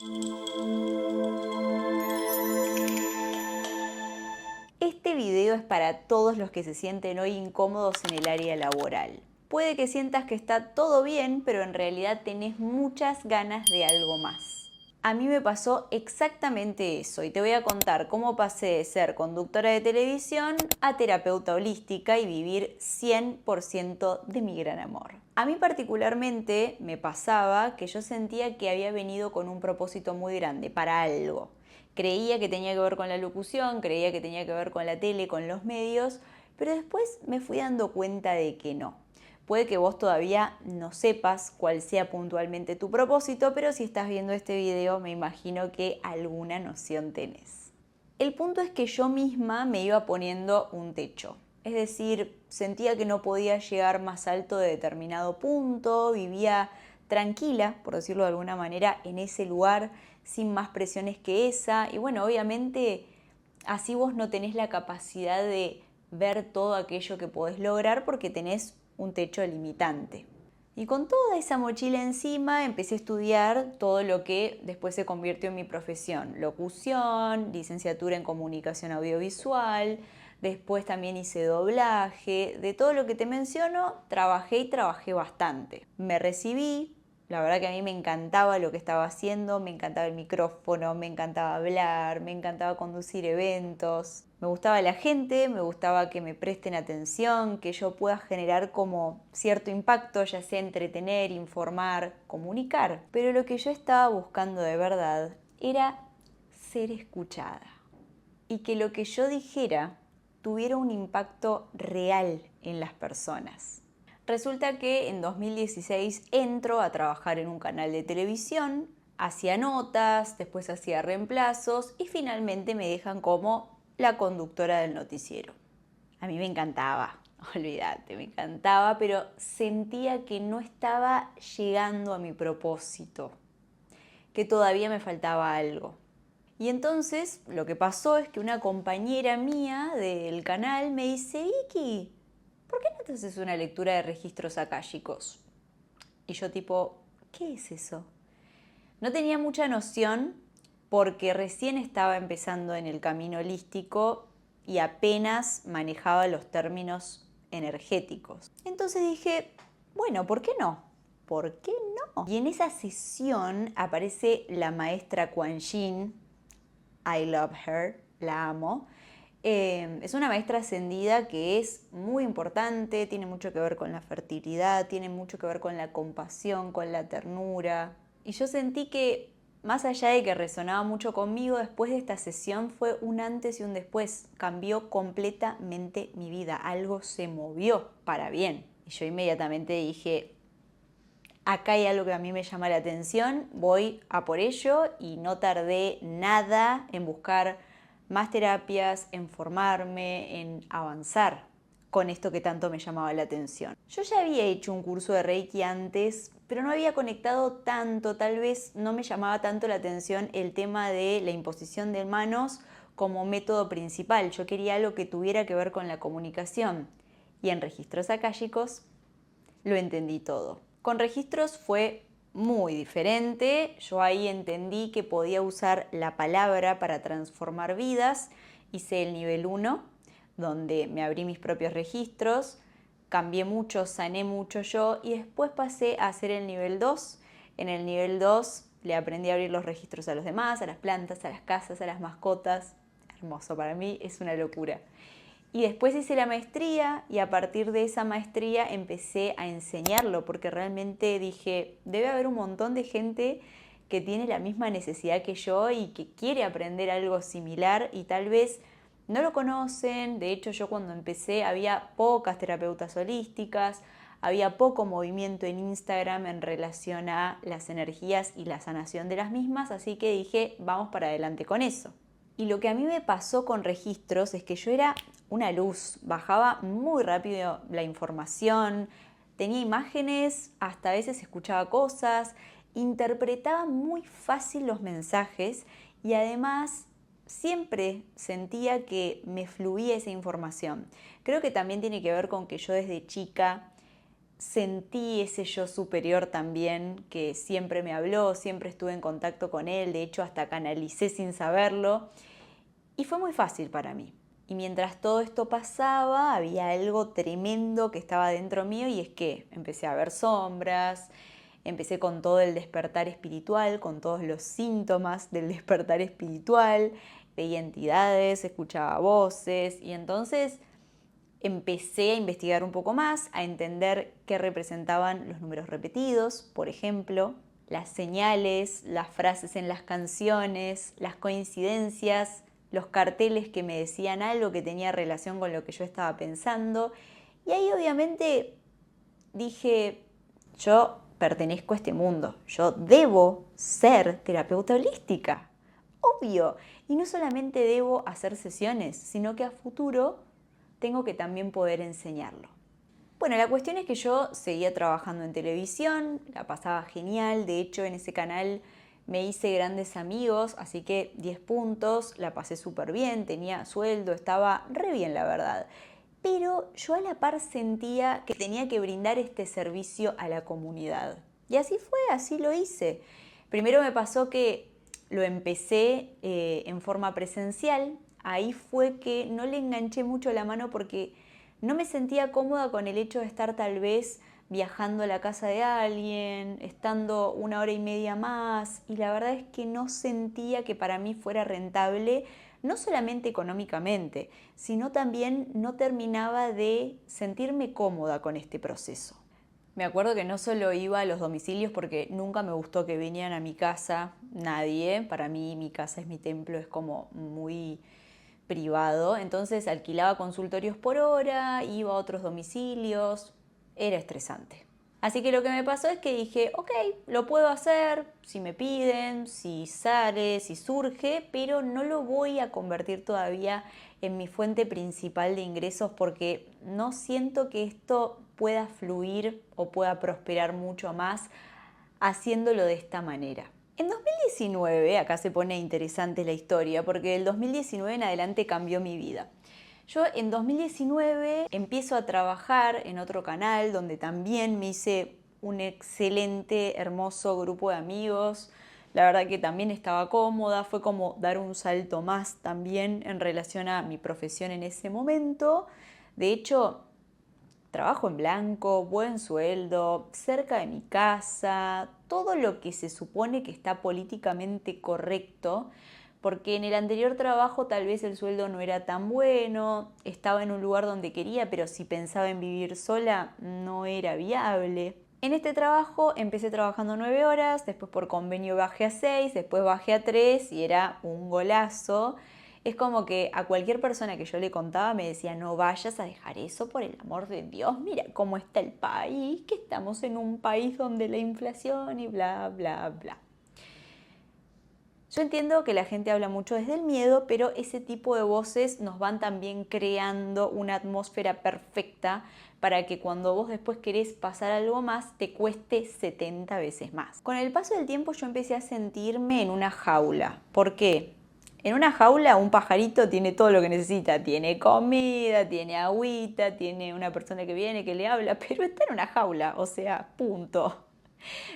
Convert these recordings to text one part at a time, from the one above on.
Este video es para todos los que se sienten hoy incómodos en el área laboral. Puede que sientas que está todo bien, pero en realidad tenés muchas ganas de algo más. A mí me pasó exactamente eso y te voy a contar cómo pasé de ser conductora de televisión a terapeuta holística y vivir 100% de mi gran amor. A mí particularmente me pasaba que yo sentía que había venido con un propósito muy grande, para algo. Creía que tenía que ver con la locución, creía que tenía que ver con la tele, con los medios, pero después me fui dando cuenta de que no. Puede que vos todavía no sepas cuál sea puntualmente tu propósito, pero si estás viendo este video me imagino que alguna noción tenés. El punto es que yo misma me iba poniendo un techo. Es decir, sentía que no podía llegar más alto de determinado punto, vivía tranquila, por decirlo de alguna manera, en ese lugar, sin más presiones que esa. Y bueno, obviamente así vos no tenés la capacidad de ver todo aquello que podés lograr porque tenés un techo limitante. Y con toda esa mochila encima empecé a estudiar todo lo que después se convirtió en mi profesión. Locución, licenciatura en comunicación audiovisual, después también hice doblaje. De todo lo que te menciono, trabajé y trabajé bastante. Me recibí. La verdad que a mí me encantaba lo que estaba haciendo, me encantaba el micrófono, me encantaba hablar, me encantaba conducir eventos. Me gustaba la gente, me gustaba que me presten atención, que yo pueda generar como cierto impacto, ya sea entretener, informar, comunicar. Pero lo que yo estaba buscando de verdad era ser escuchada y que lo que yo dijera tuviera un impacto real en las personas. Resulta que en 2016 entro a trabajar en un canal de televisión, hacía notas, después hacía reemplazos y finalmente me dejan como la conductora del noticiero. A mí me encantaba, olvídate, me encantaba, pero sentía que no estaba llegando a mi propósito, que todavía me faltaba algo. Y entonces lo que pasó es que una compañera mía del canal me dice, Vicky, ¿por qué no te haces una lectura de registros akáshicos? Y yo tipo, ¿qué es eso? No tenía mucha noción porque recién estaba empezando en el camino holístico y apenas manejaba los términos energéticos. Entonces dije, bueno, ¿por qué no? ¿Por qué no? Y en esa sesión aparece la maestra Kuan Yin. I love her, la amo. Es una maestra ascendida que es muy importante, tiene mucho que ver con la fertilidad, tiene mucho que ver con la compasión, con la ternura. Y yo sentí que, más allá de que resonaba mucho conmigo, después de esta sesión fue un antes y un después. Cambió completamente mi vida, algo se movió para bien. Y yo inmediatamente dije, acá hay algo que a mí me llama la atención, voy a por ello y no tardé nada en buscar más terapias, en formarme, en avanzar con esto que tanto me llamaba la atención. Yo ya había hecho un curso de Reiki antes, pero no había conectado tanto, tal vez no me llamaba tanto la atención el tema de la imposición de manos como método principal. Yo quería algo que tuviera que ver con la comunicación. Y en registros akáshicos lo entendí todo. Con registros fue muy diferente. Yo ahí entendí que podía usar la palabra para transformar vidas. Hice el nivel 1, donde me abrí mis propios registros, cambié mucho, sané mucho yo y después pasé a hacer el nivel 2. En el nivel 2 le aprendí a abrir los registros a los demás, a las plantas, a las casas, a las mascotas. Hermoso, para mí es una locura. Y después hice la maestría y a partir de esa maestría empecé a enseñarlo porque realmente dije, debe haber un montón de gente que tiene la misma necesidad que yo y que quiere aprender algo similar y tal vez no lo conocen. De hecho, yo cuando empecé había pocas terapeutas holísticas, había poco movimiento en Instagram en relación a las energías y la sanación de las mismas, así que dije, vamos para adelante con eso. Y lo que a mí me pasó con registros es que yo era una luz, bajaba muy rápido la información, tenía imágenes, hasta a veces escuchaba cosas, interpretaba muy fácil los mensajes y además siempre sentía que me fluía esa información. Creo que también tiene que ver con que yo desde chica sentí ese yo superior también que siempre me habló, siempre estuve en contacto con él, de hecho hasta canalicé sin saberlo y fue muy fácil para mí. Y mientras todo esto pasaba, había algo tremendo que estaba dentro mío y es que empecé a ver sombras, empecé con todo el despertar espiritual, con todos los síntomas del despertar espiritual, veía entidades, escuchaba voces y entonces empecé a investigar un poco más, a entender qué representaban los números repetidos, por ejemplo, las señales, las frases en las canciones, las coincidencias, los carteles que me decían algo que tenía relación con lo que yo estaba pensando. Y ahí obviamente dije, yo pertenezco a este mundo, yo debo ser terapeuta holística, obvio. Y no solamente debo hacer sesiones, sino que a futuro tengo que también poder enseñarlo. Bueno, la cuestión es que yo seguía trabajando en televisión, la pasaba genial, de hecho en ese canal me hice grandes amigos, así que 10 puntos, la pasé súper bien, tenía sueldo, estaba re bien la verdad. Pero yo a la par sentía que tenía que brindar este servicio a la comunidad. Y así fue, así lo hice. Primero me pasó que lo empecé en forma presencial, ahí fue que no le enganché mucho la mano porque no me sentía cómoda con el hecho de estar tal vez viajando a la casa de alguien, estando 1 hora y media más, y la verdad es que no sentía que para mí fuera rentable, no solamente económicamente, sino también no terminaba de sentirme cómoda con este proceso. Me acuerdo que no solo iba a los domicilios porque nunca me gustó que vinieran a mi casa nadie. Para mí mi casa es mi templo, es como muy privado. Entonces alquilaba consultorios por hora, iba a otros domicilios. Era estresante. Así que lo que me pasó es que dije, ok, lo puedo hacer si me piden, si sale, si surge, pero no lo voy a convertir todavía en mi fuente principal de ingresos porque no siento que esto pueda fluir o pueda prosperar mucho más haciéndolo de esta manera. En 2019, acá se pone interesante la historia, porque del 2019 en adelante cambió mi vida. Yo en 2019 empiezo a trabajar en otro canal donde también me hice un excelente, hermoso grupo de amigos. La verdad que también estaba cómoda, fue como dar un salto más también en relación a mi profesión en ese momento. De hecho, trabajo en blanco, buen sueldo, cerca de mi casa, todo lo que se supone que está políticamente correcto, porque en el anterior trabajo tal vez el sueldo no era tan bueno, estaba en un lugar donde quería, pero si pensaba en vivir sola no era viable. En este trabajo empecé trabajando 9 horas, después por convenio bajé a 6, después bajé a 3 y era un golazo. Es como que a cualquier persona que yo le contaba me decía, no vayas a dejar eso por el amor de Dios, mira cómo está el país, que estamos en un país donde la inflación y bla, bla, bla. Yo entiendo que la gente habla mucho desde el miedo, pero ese tipo de voces nos van también creando una atmósfera perfecta para que cuando vos después querés pasar algo más, te cueste 70 veces más. Con el paso del tiempo yo empecé a sentirme en una jaula. ¿Por qué? En una jaula un pajarito tiene todo lo que necesita, tiene comida, tiene agüita, tiene una persona que viene, que le habla, pero está en una jaula, o sea, punto.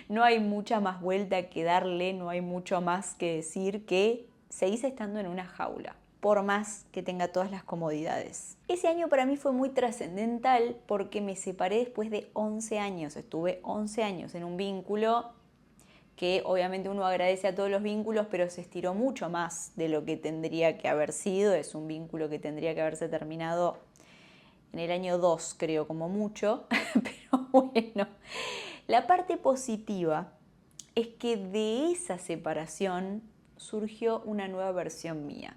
No hay mucha más vuelta que darle, no hay mucho más que decir que seguís estando en una jaula, por más que tenga todas las comodidades. Ese año para mí fue muy trascendental porque me separé después de 11 años, estuve 11 años en un vínculo que obviamente uno agradece a todos los vínculos, pero se estiró mucho más de lo que tendría que haber sido. Es un vínculo que tendría que haberse terminado en el año 2, creo, como mucho. Pero bueno, la parte positiva es que de esa separación surgió una nueva versión mía.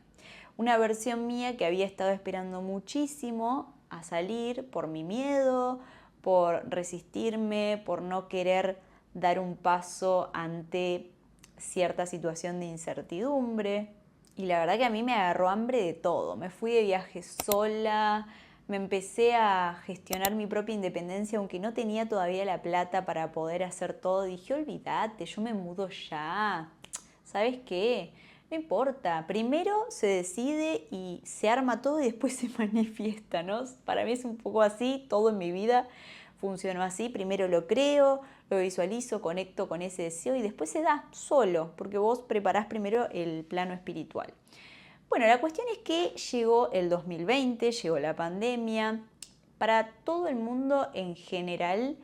Una versión mía que había estado esperando muchísimo a salir por mi miedo, por resistirme, por no querer dar un paso ante cierta situación de incertidumbre. Y la verdad que a mí me agarró hambre de todo. Me fui de viaje sola, me empecé a gestionar mi propia independencia, aunque no tenía todavía la plata para poder hacer todo. Dije, olvídate, yo me mudo ya. ¿Sabes qué? No importa. Primero se decide y se arma todo y después se manifiesta, ¿no? Para mí es un poco así todo en mi vida. funcionó así, primero lo creo, lo visualizo, conecto con ese deseo y después se da solo, porque vos preparás primero el plano espiritual. Bueno, la cuestión es que llegó el 2020, llegó la pandemia. Para todo el mundo en general,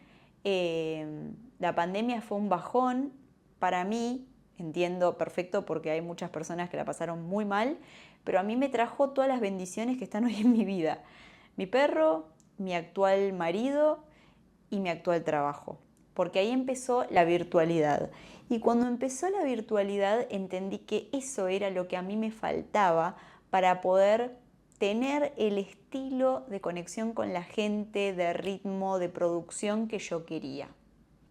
la pandemia fue un bajón. Para mí, entiendo perfecto porque hay muchas personas que la pasaron muy mal, pero a mí me trajo todas las bendiciones que están hoy en mi vida. Mi perro, mi actual marido y mi actual trabajo, porque ahí empezó la virtualidad. Y cuando empezó la virtualidad entendí que eso era lo que a mí me faltaba para poder tener el estilo de conexión con la gente, de ritmo, de producción que yo quería.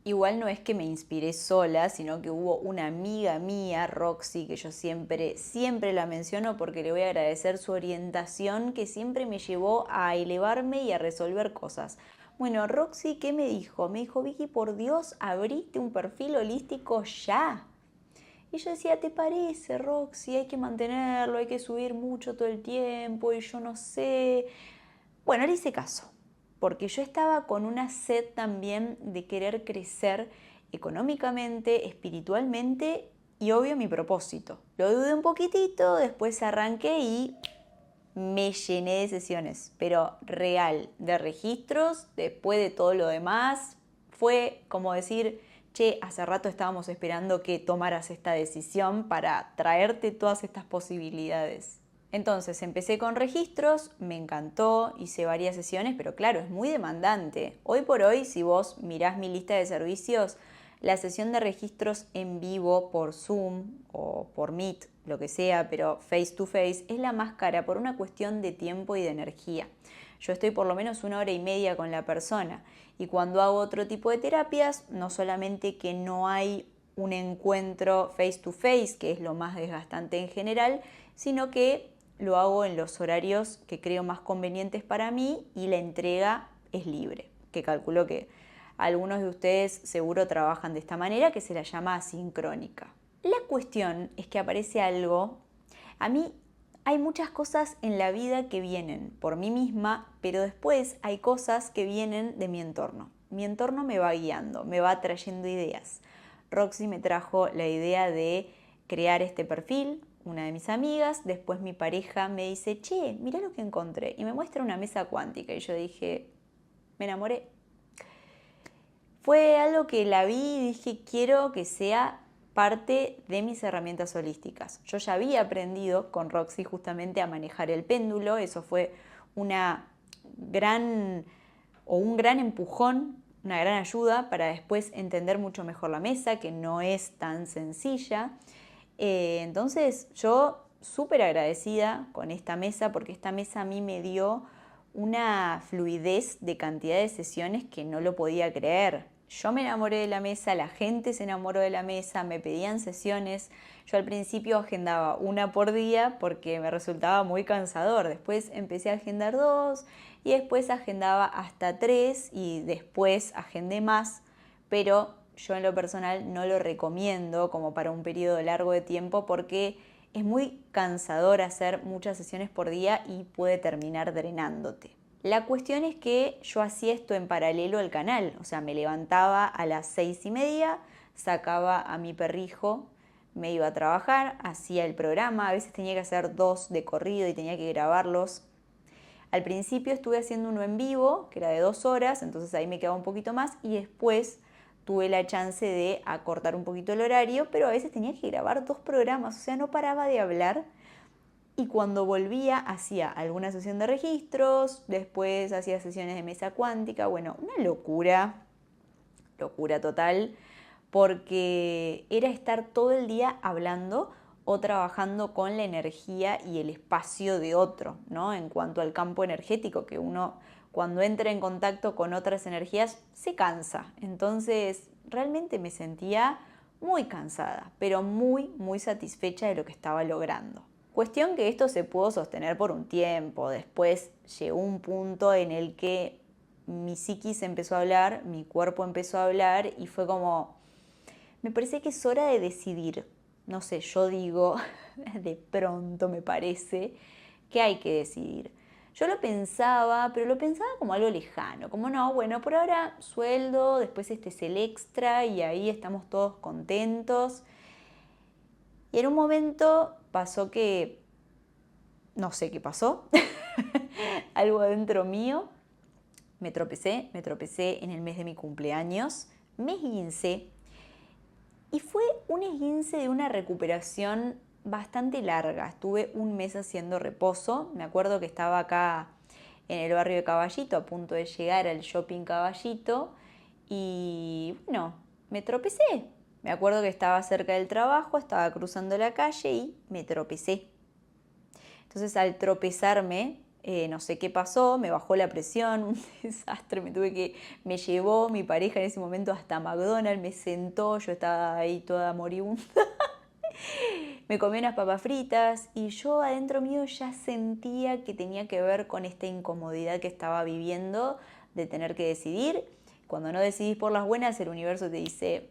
Igual no es que me inspiré sola, sino que hubo una amiga mía, Roxy, que yo siempre la menciono porque le voy a agradecer su orientación que siempre me llevó a elevarme y a resolver cosas. Bueno, Roxy, ¿qué me dijo? Me dijo, Vicky, por Dios, abriste un perfil holístico ya. Y yo decía, ¿te parece, Roxy? Hay que mantenerlo, hay que subir mucho todo el tiempo y yo no sé. Bueno, le hice caso, porque yo estaba con una sed también de querer crecer económicamente, espiritualmente y obvio mi propósito. Lo dudé un poquitito, después arranqué y me llené de sesiones, pero real, de registros, después de todo lo demás, fue como decir, che, hace rato estábamos esperando que tomaras esta decisión para traerte todas estas posibilidades. Entonces empecé con registros, me encantó, hice varias sesiones, pero claro, es muy demandante. Hoy por hoy, si vos mirás mi lista de servicios, la sesión de registros en vivo por Zoom o por Meet, lo que sea, pero face to face, es la más cara por una cuestión de tiempo y de energía. Yo estoy por lo menos 1 hora y media con la persona y cuando hago otro tipo de terapias, no solamente que no hay un encuentro face to face, que es lo más desgastante en general, sino que lo hago en los horarios que creo más convenientes para mí y la entrega es libre, que calculo que algunos de ustedes seguro trabajan de esta manera, que se la llama asincrónica. La cuestión es que aparece algo, a mí hay muchas cosas en la vida que vienen por mí misma, pero después hay cosas que vienen de mi entorno. Mi entorno me va guiando, me va trayendo ideas. Roxy me trajo la idea de crear este perfil, una de mis amigas, después mi pareja me dice, che, mirá lo que encontré, y me muestra una mesa cuántica, y yo dije, me enamoré. Fue algo que la vi y dije, quiero que sea parte de mis herramientas holísticas. Yo ya había aprendido con Roxy justamente a manejar el péndulo, eso fue una gran un gran empujón, una gran ayuda para después entender mucho mejor la mesa, que no es tan sencilla. Entonces yo súper agradecida con esta mesa porque esta mesa a mí me dio una fluidez de cantidad de sesiones que no lo podía creer. Yo me enamoré de la mesa, la gente se enamoró de la mesa, me pedían sesiones. Yo al principio agendaba una por día porque me resultaba muy cansador. Después empecé a agendar 2 y después agendaba hasta 3 y después agendé más, pero yo en lo personal no lo recomiendo como para un periodo largo de tiempo porque es muy cansador hacer muchas sesiones por día y puede terminar drenándote. La cuestión es que yo hacía esto en paralelo al canal, o sea, me levantaba a las 6:30, sacaba a mi perrijo, me iba a trabajar, hacía el programa, a veces tenía que hacer 2 de corrido y tenía que grabarlos. Al principio estuve haciendo uno en vivo, que era de 2 horas, entonces ahí me quedaba un poquito más y después tuve la chance de acortar un poquito el horario, pero a veces tenía que grabar 2 programas, o sea, no paraba de hablar. Y cuando volvía hacía alguna sesión de registros, después hacía sesiones de mesa cuántica, bueno, una locura, locura total, porque era estar todo el día hablando o trabajando con la energía y el espacio de otro, ¿no? En cuanto al campo energético, que uno cuando entra en contacto con otras energías se cansa. Entonces, realmente me sentía muy cansada, pero muy satisfecha de lo que estaba logrando. Cuestión que esto se pudo sostener por un tiempo, después llegó un punto en el que mi psiquis empezó a hablar, mi cuerpo empezó a hablar y fue como, me parece que es hora de decidir. No sé, yo digo, de pronto me parece que hay que decidir. Yo lo pensaba, pero lo pensaba como algo lejano, como no, bueno, por ahora sueldo, después este es el extra y ahí estamos todos contentos. Y en un momento pasó que, no sé qué pasó, algo adentro mío, me tropecé en el mes de mi cumpleaños, me esguincé y fue un esguince de una recuperación bastante larga. Estuve un mes haciendo reposo, me acuerdo que estaba acá en el barrio de Caballito, a punto de llegar al shopping Caballito y bueno, me tropecé. Me acuerdo que estaba cerca del trabajo, estaba cruzando la calle y me tropecé. Entonces al tropezarme, no sé qué pasó, me bajó la presión, un desastre, me llevó mi pareja en ese momento hasta McDonald's, me sentó, yo estaba ahí toda moribunda, me comí unas papas fritas y yo adentro mío ya sentía que tenía que ver con esta incomodidad que estaba viviendo de tener que decidir. Cuando no decidís por las buenas, el universo te dice,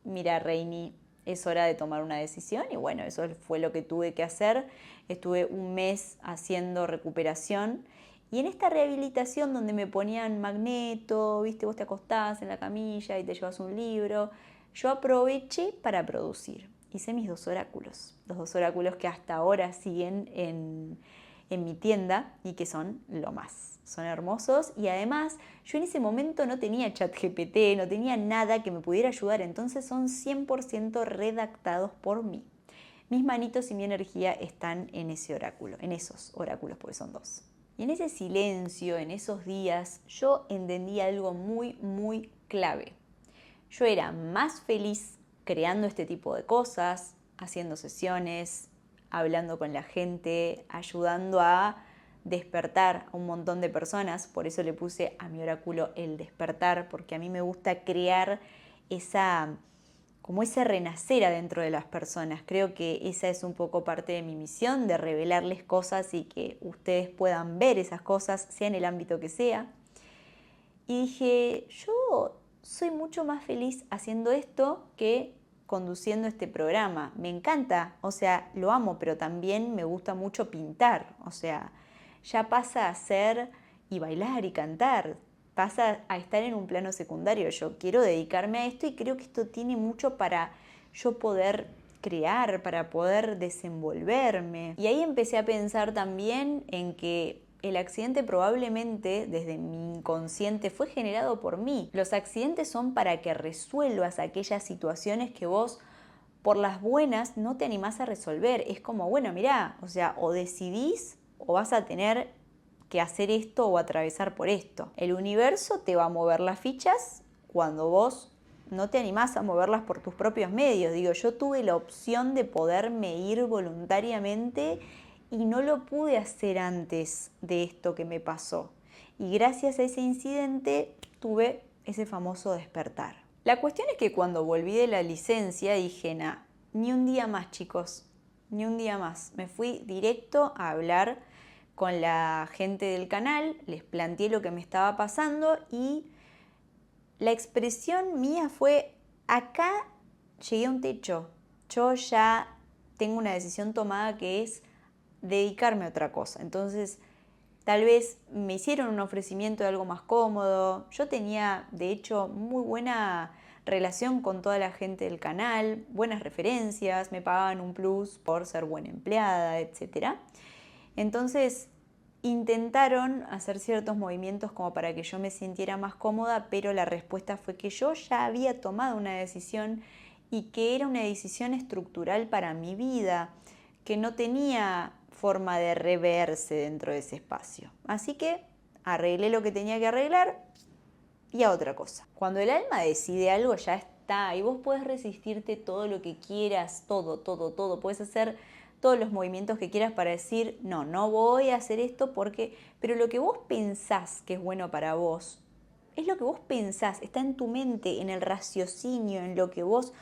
mira, Reini, es hora de tomar una decisión y bueno, eso fue lo que tuve que hacer. Estuve un mes haciendo recuperación y en esta rehabilitación donde me ponían magneto, viste, vos te acostás en la camilla y te llevas un libro, yo aproveché para producir. Hice mis 2 oráculos, los 2 oráculos que hasta ahora siguen en mi tienda y que son lo más. Son hermosos y además yo en ese momento no tenía ChatGPT, no tenía nada que me pudiera ayudar, entonces son 100% redactados por mí. Mis manitos y mi energía están en ese oráculo, en esos oráculos, porque son 2. Y en ese silencio, en esos días, yo entendí algo muy, muy clave. Yo era más feliz creando este tipo de cosas, haciendo sesiones, hablando con la gente, ayudando a despertar a un montón de personas. Por eso le puse a mi oráculo el despertar, porque a mí me gusta crear como ese renacer adentro de las personas. Creo que esa es un poco parte de mi misión, de revelarles cosas y que ustedes puedan ver esas cosas, sea en el ámbito que sea. Y dije, yo soy mucho más feliz haciendo esto que conduciendo este programa. Me encanta, o sea, lo amo, pero también me gusta mucho pintar. O sea, ya pasa a ser y bailar y cantar. Pasa a estar en un plano secundario. Yo quiero dedicarme a esto y creo que esto tiene mucho para yo poder crear, para poder desenvolverme. Y ahí empecé a pensar también en que el accidente probablemente desde mi inconsciente fue generado por mí. Los accidentes son para que resuelvas aquellas situaciones que vos por las buenas no te animás a resolver. Es como, bueno, mirá, o sea, o decidís o vas a tener que hacer esto o atravesar por esto. El universo te va a mover las fichas cuando vos no te animás a moverlas por tus propios medios. Digo, yo tuve la opción de poderme ir voluntariamente y no lo pude hacer antes de esto que me pasó. Y gracias a ese incidente tuve ese famoso despertar. La cuestión es que cuando volví de la licencia dije, nah, ni un día más, chicos, ni un día más. Me fui directo a hablar con la gente del canal, les planteé lo que me estaba pasando y la expresión mía fue, acá llegué a un techo, yo ya tengo una decisión tomada que es dedicarme a otra cosa. Entonces, tal vez me hicieron un ofrecimiento de algo más cómodo. Yo tenía, de hecho, muy buena relación con toda la gente del canal, buenas referencias, me pagaban un plus por ser buena empleada, etc. Entonces, intentaron hacer ciertos movimientos como para que yo me sintiera más cómoda, pero la respuesta fue que yo ya había tomado una decisión y que era una decisión estructural para mi vida, que no tenía forma de reverse dentro de ese espacio. Así que arreglé lo que tenía que arreglar y a otra cosa. Cuando el alma decide algo ya está y vos podés resistirte todo lo que quieras, todo. Podés hacer todos los movimientos que quieras para decir, no, no voy a hacer esto porque... Pero lo que vos pensás que es bueno para vos, es lo que vos pensás, está en tu mente, en el raciocinio, en lo que vos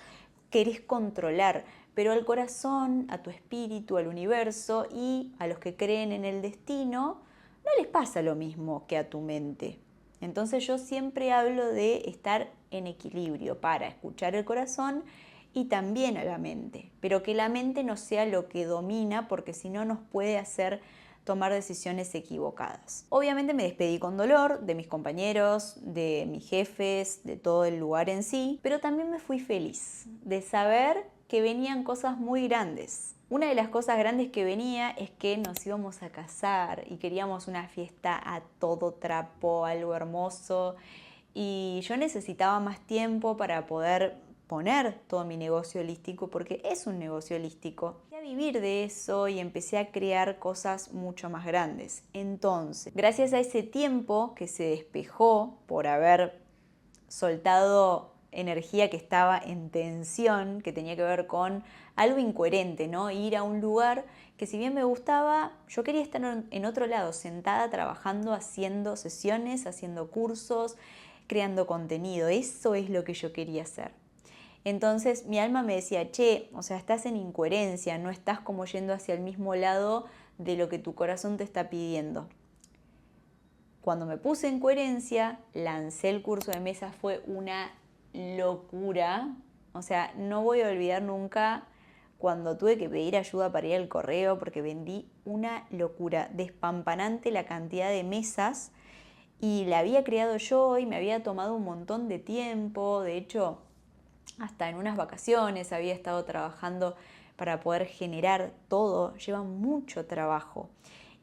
querés controlar. Pero al corazón, a tu espíritu, al universo y a los que creen en el destino, no les pasa lo mismo que a tu mente. Entonces yo siempre hablo de estar en equilibrio para escuchar el corazón y también a la mente, pero que la mente no sea lo que domina, porque si no nos puede hacer tomar decisiones equivocadas. Obviamente me despedí con dolor de mis compañeros, de mis jefes, de todo el lugar en sí, pero también me fui feliz de saber que venían cosas muy grandes. Una de las cosas grandes que venía es que nos íbamos a casar y queríamos una fiesta a todo trapo, algo hermoso, y yo necesitaba más tiempo para poder poner todo mi negocio holístico, porque es un negocio holístico. Empecé a vivir de eso y empecé a crear cosas mucho más grandes. Entonces, gracias a ese tiempo que se despejó por haber soltado energía que estaba en tensión, que tenía que ver con algo incoherente, ¿no? Ir a un lugar que, si bien me gustaba, yo quería estar en otro lado, sentada, trabajando, haciendo sesiones, haciendo cursos, creando contenido. Eso es lo que yo quería hacer. Entonces mi alma me decía, che, o sea, estás en incoherencia, no estás como yendo hacia el mismo lado de lo que tu corazón te está pidiendo. Cuando me puse en coherencia, lancé el curso de mesa, fue una locura. O sea, no voy a olvidar nunca cuando tuve que pedir ayuda para ir al correo, porque vendí una locura, despampanante la cantidad de mesas, y la había creado yo y me había tomado un montón de tiempo. De hecho, hasta en unas vacaciones había estado trabajando para poder generar todo. Lleva mucho trabajo.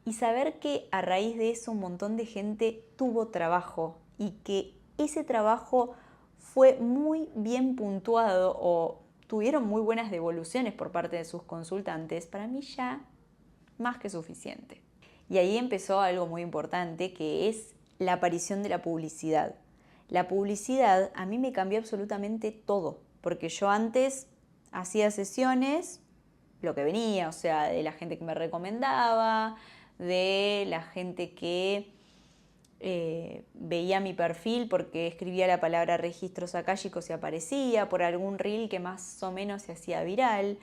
Y saber que a raíz de eso un montón de gente tuvo trabajo y que ese trabajo fue muy bien puntuado o tuvieron muy buenas devoluciones por parte de sus consultantes, para mí ya más que suficiente. Y ahí empezó algo muy importante, que es la aparición de la publicidad. La publicidad a mí me cambió absolutamente todo, porque yo antes hacía sesiones, lo que venía, o sea, de la gente que me recomendaba, de la gente que veía mi perfil porque escribía la palabra registros akáshicos y aparecía, por algún reel que más o menos se hacía viral.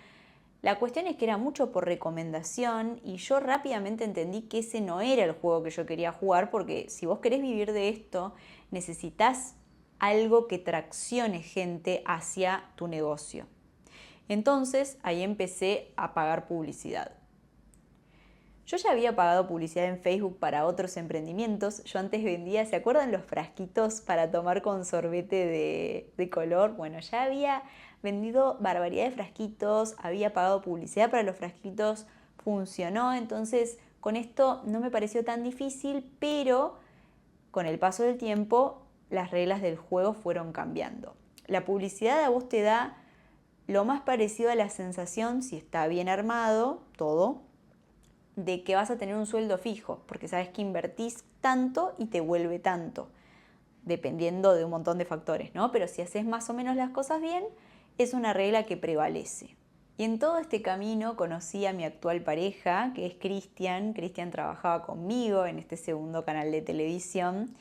La cuestión es que era mucho por recomendación y yo rápidamente entendí que ese no era el juego que yo quería jugar, porque si vos querés vivir de esto, necesitas algo que traccione gente hacia tu negocio. Entonces ahí empecé a pagar publicidad. Yo ya había pagado publicidad en Facebook para otros emprendimientos. Yo antes vendía, ¿se acuerdan los frasquitos para tomar con sorbete de color? Bueno, ya había vendido barbaridad de frasquitos, había pagado publicidad para los frasquitos, funcionó. Entonces, con esto no me pareció tan difícil, pero con el paso del tiempo las reglas del juego fueron cambiando. La publicidad a vos te da lo más parecido a la sensación, si está bien armado todo, de que vas a tener un sueldo fijo, porque sabes que invertís tanto y te vuelve tanto, dependiendo de un montón de factores, ¿no? Pero si haces más o menos las cosas bien, es una regla que prevalece. Y en todo este camino conocí a mi actual pareja, que es Cristian. Cristian trabajaba conmigo en este segundo canal de televisión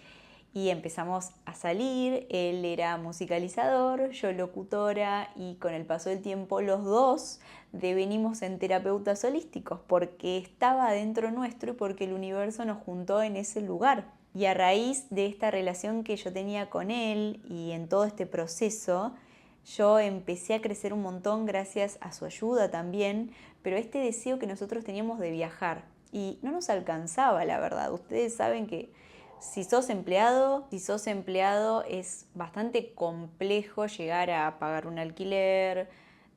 y empezamos a salir. Él era musicalizador, yo locutora, y con el paso del tiempo los dos devenimos en terapeutas holísticos, porque estaba dentro nuestro y porque el universo nos juntó en ese lugar. Y a raíz de esta relación que yo tenía con él y en todo este proceso, yo empecé a crecer un montón gracias a su ayuda también, pero este deseo que nosotros teníamos de viajar, y no nos alcanzaba, la verdad. Ustedes saben que si sos empleado es bastante complejo llegar a pagar un alquiler,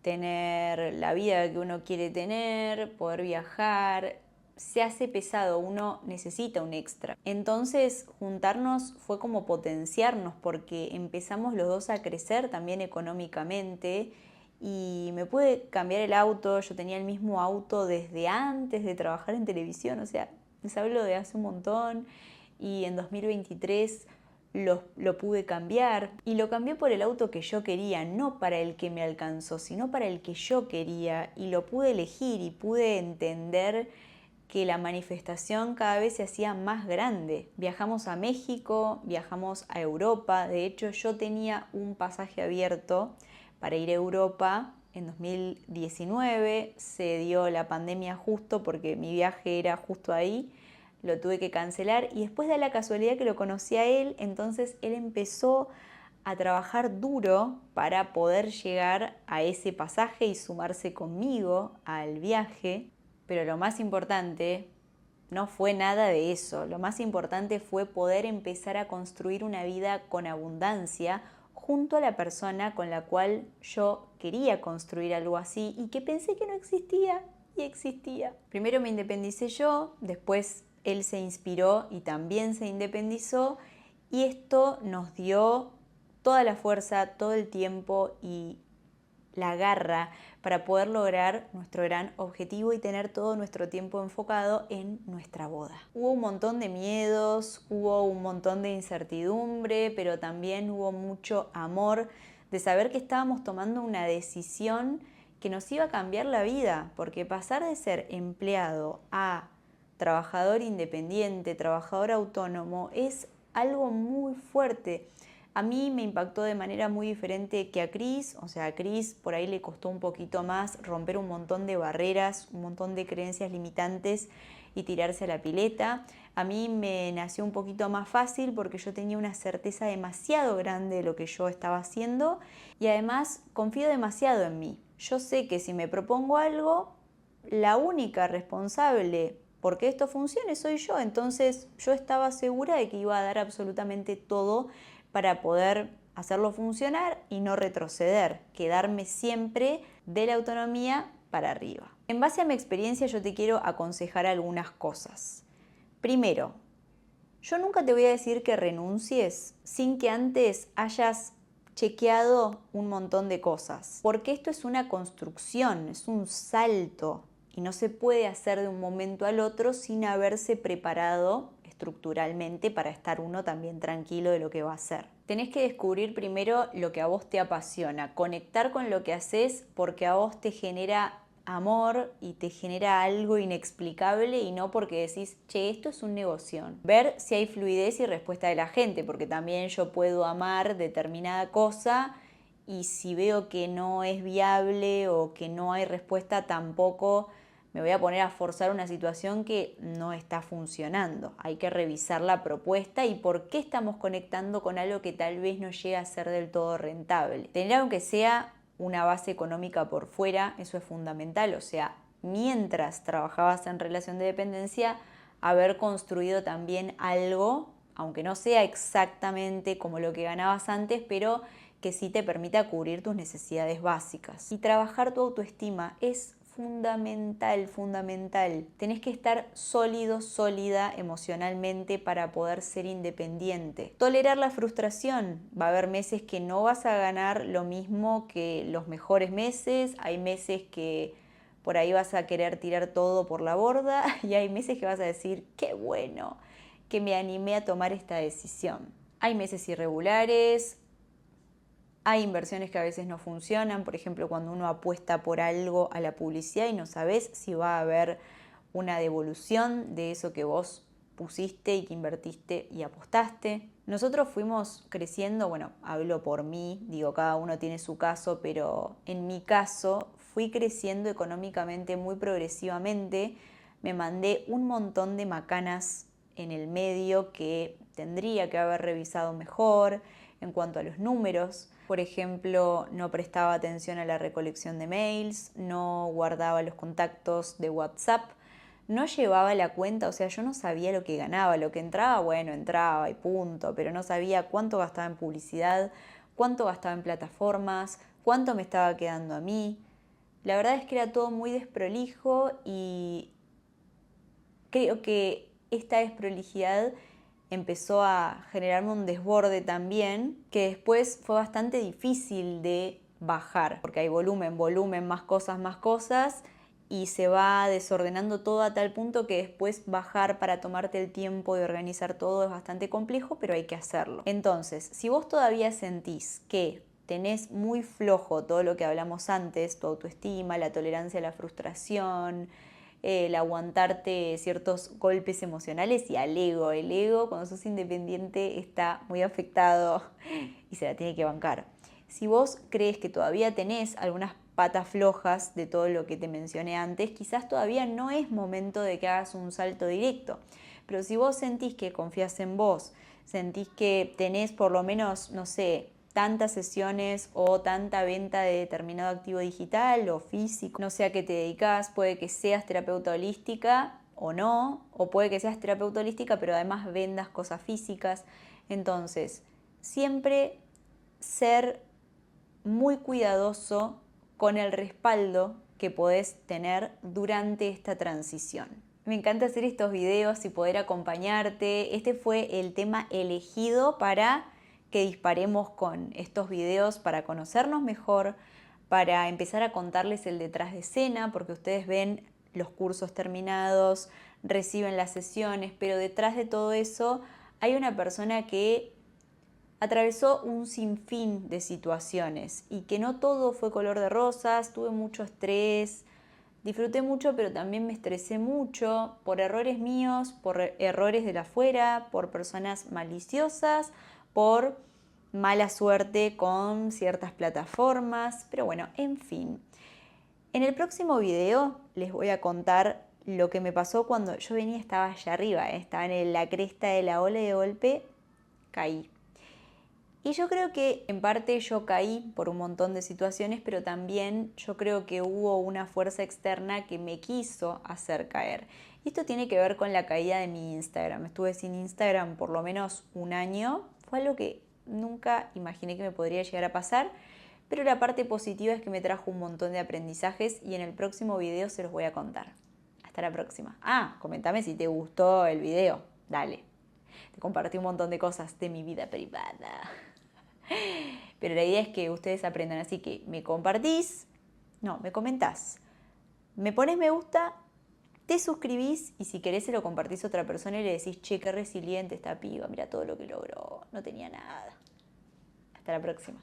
tener la vida que uno quiere tener, poder viajar. Se hace pesado, uno necesita un extra. Entonces juntarnos fue como potenciarnos, porque empezamos los dos a crecer también económicamente, y me pude cambiar el auto. Yo tenía el mismo auto desde antes de trabajar en televisión, o sea, les hablo de hace un montón, y en 2023 lo pude cambiar, y lo cambié por el auto que yo quería, no para el que me alcanzó, sino para el que yo quería, y lo pude elegir y pude entender que la manifestación cada vez se hacía más grande. Viajamos a México, viajamos a Europa. De hecho, yo tenía un pasaje abierto para ir a Europa en 2019. Se dio la pandemia justo, porque mi viaje era justo ahí. Lo tuve que cancelar, y después da la casualidad que lo conocí a él. Entonces él empezó a trabajar duro para poder llegar a ese pasaje y sumarse conmigo al viaje. Pero lo más importante no fue nada de eso. Lo más importante fue poder empezar a construir una vida con abundancia junto a la persona con la cual yo quería construir algo así y que pensé que no existía y existía. Primero me independicé yo, después él se inspiró y también se independizó y esto nos dio toda la fuerza, todo el tiempo y la garra para poder lograr nuestro gran objetivo y tener todo nuestro tiempo enfocado en nuestra boda. Hubo un montón de miedos, hubo un montón de incertidumbre, pero también hubo mucho amor de saber que estábamos tomando una decisión que nos iba a cambiar la vida, porque pasar de ser empleado a trabajador independiente, trabajador autónomo, es algo muy fuerte. A mí me impactó de manera muy diferente que a Cris, o sea, a Cris por ahí le costó un poquito más romper un montón de barreras, un montón de creencias limitantes y tirarse a la pileta. A mí me nació un poquito más fácil porque yo tenía una certeza demasiado grande de lo que yo estaba haciendo y además confío demasiado en mí. Yo sé que si me propongo algo, la única responsable porque esto funcione soy yo, entonces yo estaba segura de que iba a dar absolutamente todo para poder hacerlo funcionar y no retroceder, quedarme siempre de la autonomía para arriba. En base a mi experiencia yo te quiero aconsejar algunas cosas. Primero, yo nunca te voy a decir que renuncies sin que antes hayas chequeado un montón de cosas, porque esto es una construcción, es un salto y no se puede hacer de un momento al otro sin haberse preparado estructuralmente para estar uno también tranquilo de lo que va a hacer. Tenés que descubrir primero lo que a vos te apasiona, conectar con lo que haces porque a vos te genera amor y te genera algo inexplicable y no porque decís, che, esto es un negocio. Ver si hay fluidez y respuesta de la gente, porque también yo puedo amar determinada cosa y si veo que no es viable o que no hay respuesta, tampoco me voy a poner a forzar una situación que no está funcionando. Hay que revisar la propuesta y por qué estamos conectando con algo que tal vez no llega a ser del todo rentable. Tener aunque sea una base económica por fuera, eso es fundamental. O sea, mientras trabajabas en relación de dependencia, haber construido también algo, aunque no sea exactamente como lo que ganabas antes, pero que sí te permita cubrir tus necesidades básicas. Y trabajar tu autoestima es fundamental, fundamental. Tenés que estar sólido, sólida emocionalmente para poder ser independiente. Tolerar la frustración. Va a haber meses que no vas a ganar lo mismo que los mejores meses. Hay meses que por ahí vas a querer tirar todo por la borda y hay meses que vas a decir, qué bueno que me animé a tomar esta decisión. Hay meses irregulares. Hay inversiones que a veces no funcionan, por ejemplo, cuando uno apuesta por algo a la publicidad y no sabes si va a haber una devolución de eso que vos pusiste y que invertiste y apostaste. Nosotros fuimos creciendo, bueno, hablo por mí, digo, cada uno tiene su caso, pero en mi caso fui creciendo económicamente muy progresivamente. Me mandé un montón de macanas en el medio que tendría que haber revisado mejor en cuanto a los números. Por ejemplo, no prestaba atención a la recolección de mails, no guardaba los contactos de WhatsApp, no llevaba la cuenta, o sea, yo no sabía lo que ganaba, lo que entraba, bueno, entraba y punto, pero no sabía cuánto gastaba en publicidad, cuánto gastaba en plataformas, cuánto me estaba quedando a mí. La verdad es que era todo muy desprolijo y creo que esta desprolijidad empezó a generarme un desborde también, que después fue bastante difícil de bajar, porque hay volumen, más cosas, y se va desordenando todo a tal punto que después bajar para tomarte el tiempo de organizar todo es bastante complejo, pero hay que hacerlo. Entonces, si vos todavía sentís que tenés muy flojo todo lo que hablamos antes, tu autoestima, la tolerancia a la frustración, el aguantarte ciertos golpes emocionales y al ego. El ego, cuando sos independiente, está muy afectado y se la tiene que bancar. Si vos crees que todavía tenés algunas patas flojas de todo lo que te mencioné antes, quizás todavía no es momento de que hagas un salto directo. Pero si vos sentís que confías en vos, sentís que tenés por lo menos, no sé, tantas sesiones o tanta venta de determinado activo digital o físico, no sé a qué te dedicas, puede que seas terapeuta holística, o no, o puede que seas terapeuta holística, pero además vendas cosas físicas. Entonces, siempre ser muy cuidadoso con el respaldo que podés tener durante esta transición. Me encanta hacer estos videos y poder acompañarte. Este fue el tema elegido para que disparemos con estos videos para conocernos mejor, para empezar a contarles el detrás de escena, porque ustedes ven los cursos terminados, reciben las sesiones, pero detrás de todo eso hay una persona que atravesó un sinfín de situaciones y que no todo fue color de rosas, tuve mucho estrés, disfruté mucho, pero también me estresé mucho por errores míos, por errores de la afuera, por personas maliciosas, por mala suerte con ciertas plataformas, pero bueno, en fin. En el próximo video les voy a contar lo que me pasó cuando yo venía, estaba allá arriba, estaba en la cresta de la ola y de golpe caí. Y yo creo que en parte yo caí por un montón de situaciones, pero también yo creo que hubo una fuerza externa que me quiso hacer caer. Y esto tiene que ver con la caída de mi Instagram. Estuve sin Instagram por lo menos un año. Fue algo que nunca imaginé que me podría llegar a pasar, pero la parte positiva es que me trajo un montón de aprendizajes y en el próximo video se los voy a contar. Hasta la próxima. Comentame si te gustó el video. Dale. Te compartí un montón de cosas de mi vida privada. Pero la idea es que ustedes aprendan, así que me comentás, me pones me gusta, te suscribís y si querés se lo compartís a otra persona y le decís, che, qué resiliente esta piba, mira todo lo que logró, no tenía nada. Hasta la próxima.